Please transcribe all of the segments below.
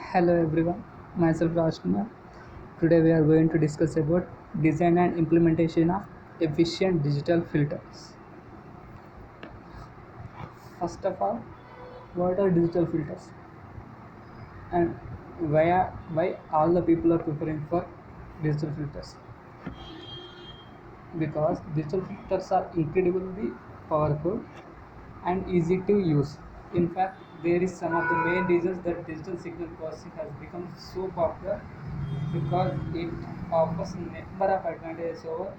Hello everyone, myself Rajkumar. Today we are going to discuss about design and implementation of efficient digital filters. First of all, what are digital filters and why all the people are preferring for digital filters? Because digital filters are incredibly powerful and easy to use. In fact, there is some of the main reasons that digital signal processing has become so popular because it offers number of advantages over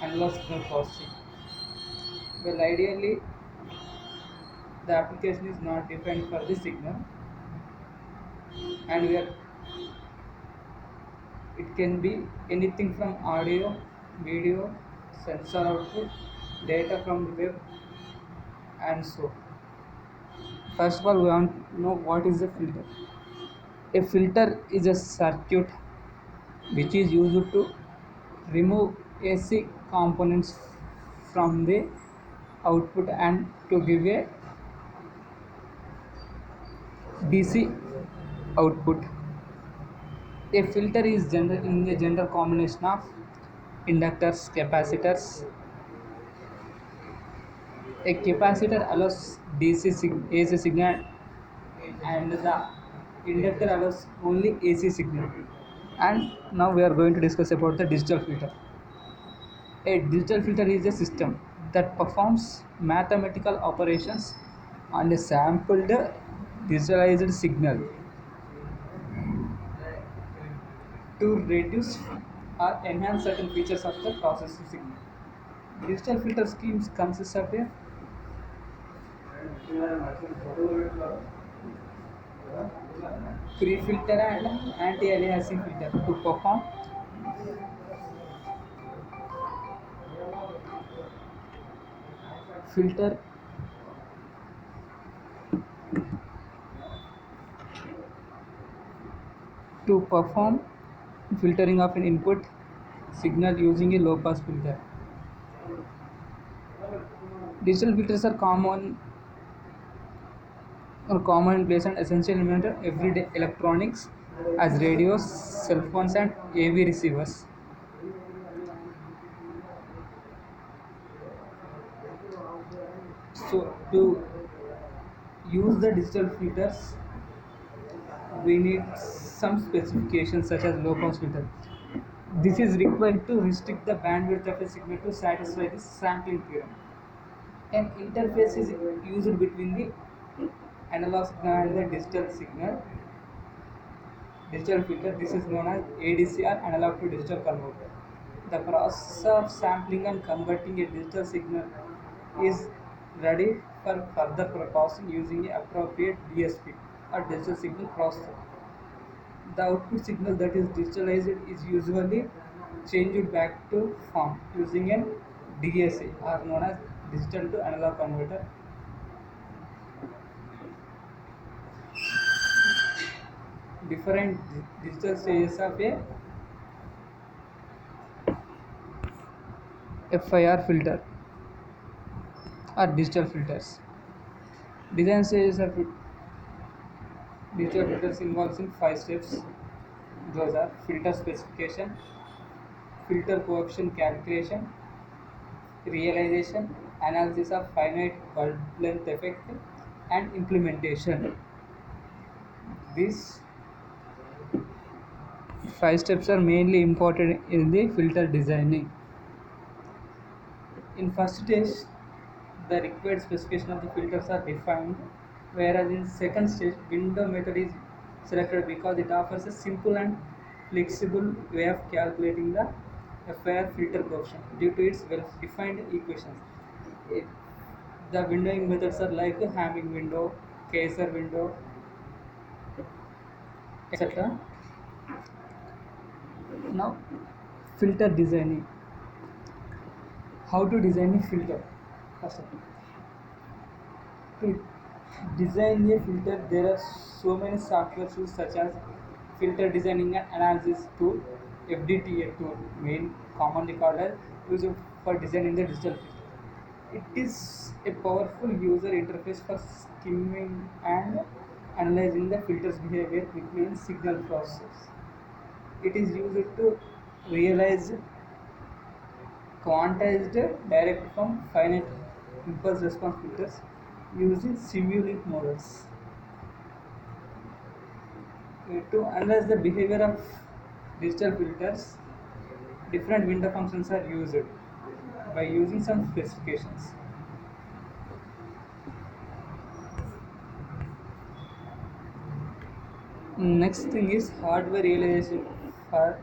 analog signal processing. Well, ideally, the application is not defined for the signal, and it can be anything from audio, video, sensor output, data from the web, and so. First of all, we want to know what is a filter. A filter is a circuit which is used to remove AC components from the output and to give a DC output. A filter is in a general combination of inductors, capacitors. A capacitor allows AC signal, and the inductor allows only AC signal. And now we are going to discuss about the digital filter. A digital filter is a system that performs mathematical operations on a sampled digitalized signal to reduce or enhance certain features of the processing signal. Digital filter schemes consist of a pre-filter and anti-aliasing filter filter to perform filtering of an input signal using a low pass filter. Digital filters are commonplace and essential in everyday electronics as radios, cell phones, and AV receivers. So to use the digital filters, we need some specifications such as low pass filter. This is required to restrict the bandwidth of a signal to satisfy the sampling theorem. An interface is used between the analog signal and the digital filter. This is known as ADC or analog to digital converter. The process of sampling and converting a digital signal is ready for further processing using an appropriate DSP or digital signal processor. The output signal that is digitalized is usually changed back to form using an DAC or known as digital to analog converter. Different digital stages of a FIR filter or digital filters. Design stages of digital filters involves in 5 steps. Those are filter specification, filter coefficient calculation, realization, analysis of finite bulb length effect, and implementation. These 5 steps are mainly important in the filter designing. In first stage, the required specification of the filters are defined, whereas in second stage, window method is selected because it offers a simple and flexible way of calculating the FIR filter coefficient due to its well-defined equations. It- the windowing methods are like Hamming window, Kaiser window, etc. Now, filter designing. How to design a filter? First of all, to design a filter, there are so many software tools such as filter designing and analysis tool, FDTA tool, main commonly called as used for designing the digital filter. It is a powerful user interface for skimming and analyzing the filter's behavior quickly in signal process. It is used to realize quantized direct from finite impulse response filters using Simulink models. To analyze the behavior of digital filters, different window functions are used by using some specifications. Next thing is hardware realization for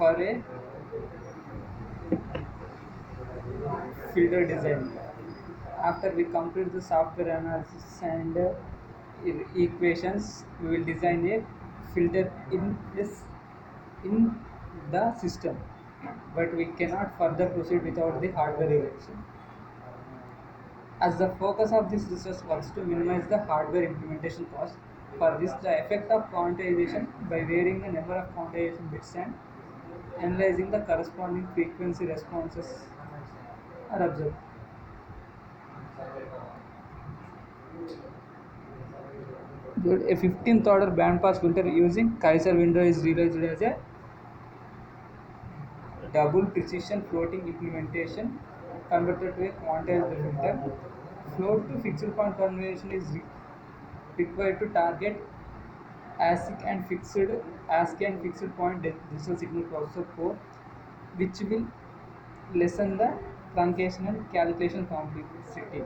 a filter design. After we complete the software analysis and equations, we will design a filter in the system, but we cannot further proceed without the hardware realization. As the focus of this research was to minimize the hardware implementation cost, for this the effect of quantization by varying the number of quantization bits and analyzing the corresponding frequency responses are observed. A 15th order bandpass filter using Kaiser window is realized as a double precision floating implementation converted to a quantized filter. Float to fixed point conversion is required to target ASCII and fixed point digital signal processor core, which will lessen the truncation and calculation complexity.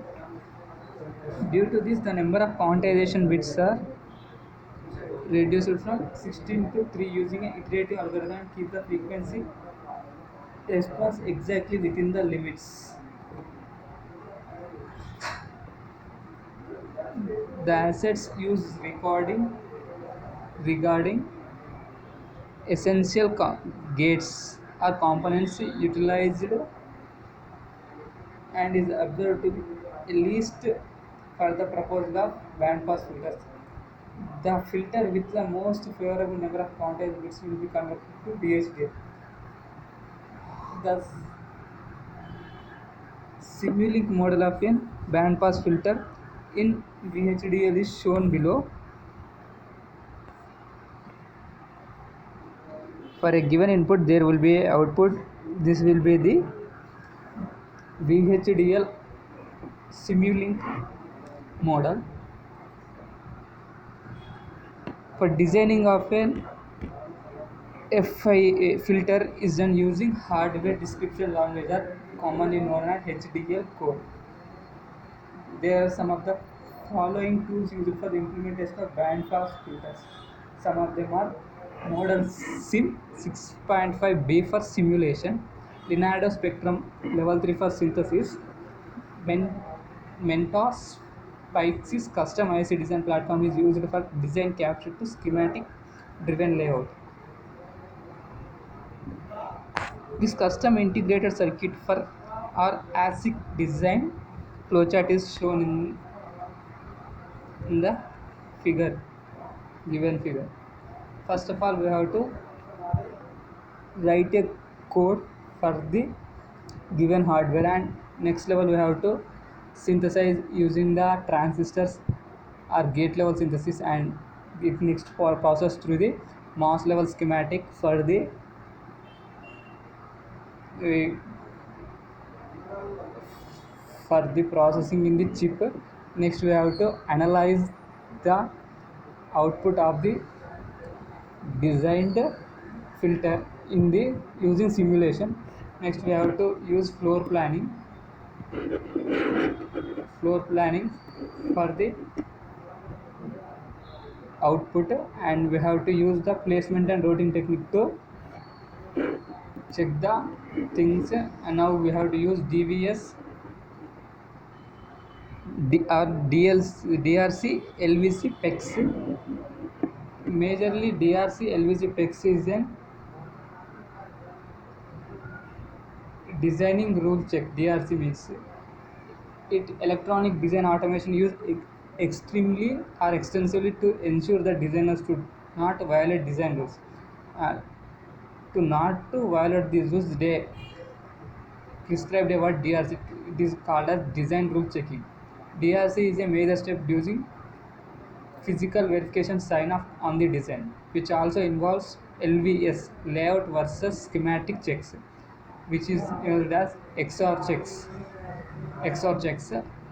Due to this, the number of quantization bits are reduced from 16 to 3 using an iterative algorithm and keep the frequency response exactly within the limits. The assets used regarding essential gates or components utilized and is observed to be least for the proposal of bandpass filters. The filter with the most favorable number of quantized bits will be converted to DHDL. The Simulink model of a bandpass filter in VHDL is shown below. For a given input, there will be an output. This will be the VHDL Simulink model. For designing of an FI filter is done using hardware description language, or commonly known as HDL code. There are some of the following tools used for the implementation of bandpass filters. Some of them are Model SIM 6.5B for simulation, Leonardo Spectrum Level 3 for synthesis, Mentos Pyxis custom IC design platform is used for design capture to schematic driven layout. This custom integrated circuit for our ASIC design flowchart is shown in the given figure. First of all, we have to write a code for the given hardware, and next level we have to synthesize using the transistors or gate level synthesis, and it needs to process through the MOS level schematic for the processing in the chip. Next we have to analyze the output of the designed filter in the using simulation. Next we have to use floor planning for the output, and we have to use the placement and routing technique to check the things. And now we have to use DVS or DRC LVC PEX. Majorly DRC LVC PEX is an designing rule check. DRC means it electronic design automation used extremely or extensively to ensure that designers to not violate design rules. To violate these rules, they prescribed a word DRC. It is called as design rule checking. DRC is a major step using physical verification sign off on the design, which also involves LVS layout versus schematic checks, which is used as XOR checks,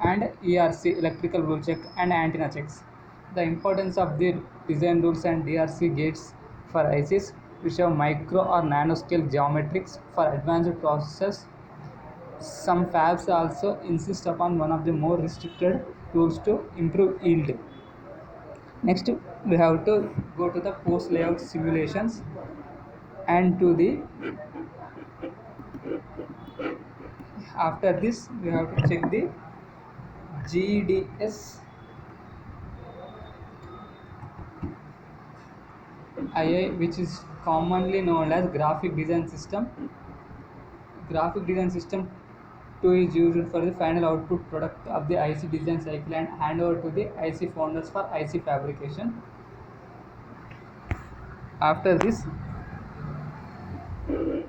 and ERC electrical rule check and antenna checks. The importance of the design rules and DRC gates for ICs which have micro or nanoscale geometrics for advanced processes. Some fabs also insist upon one of the more restricted rules to improve yield. Next, we have to go to the post layout simulations, and to the after this we have to check the GDS II, which is commonly known as graphic design system. Graphic design system 2 is used for the final output product of the IC design cycle and hand over to the IC founders for IC fabrication. After this, we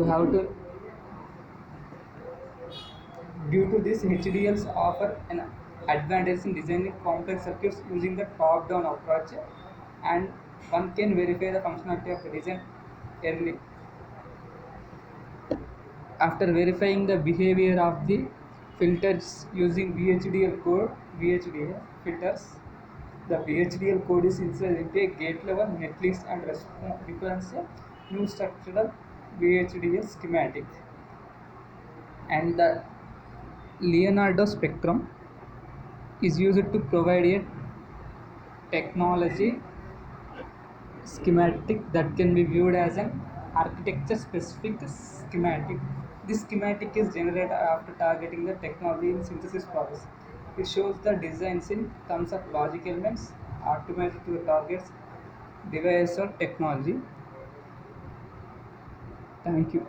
have to, due to this, HDLs offer an advantage in designing complex circuits using the top-down approach, and one can verify the functionality of the design early. After verifying the behavior of the filters using VHDL filters, the VHDL code is inserted into a gate level netlist and represents a new structural VHDL schematic. And the Leonardo spectrum is used to provide a technology schematic that can be viewed as an architecture specific schematic. This schematic is generated after targeting the technology in synthesis process. It shows the designs in terms of logic elements optimized to the target's device or technology. Thank you.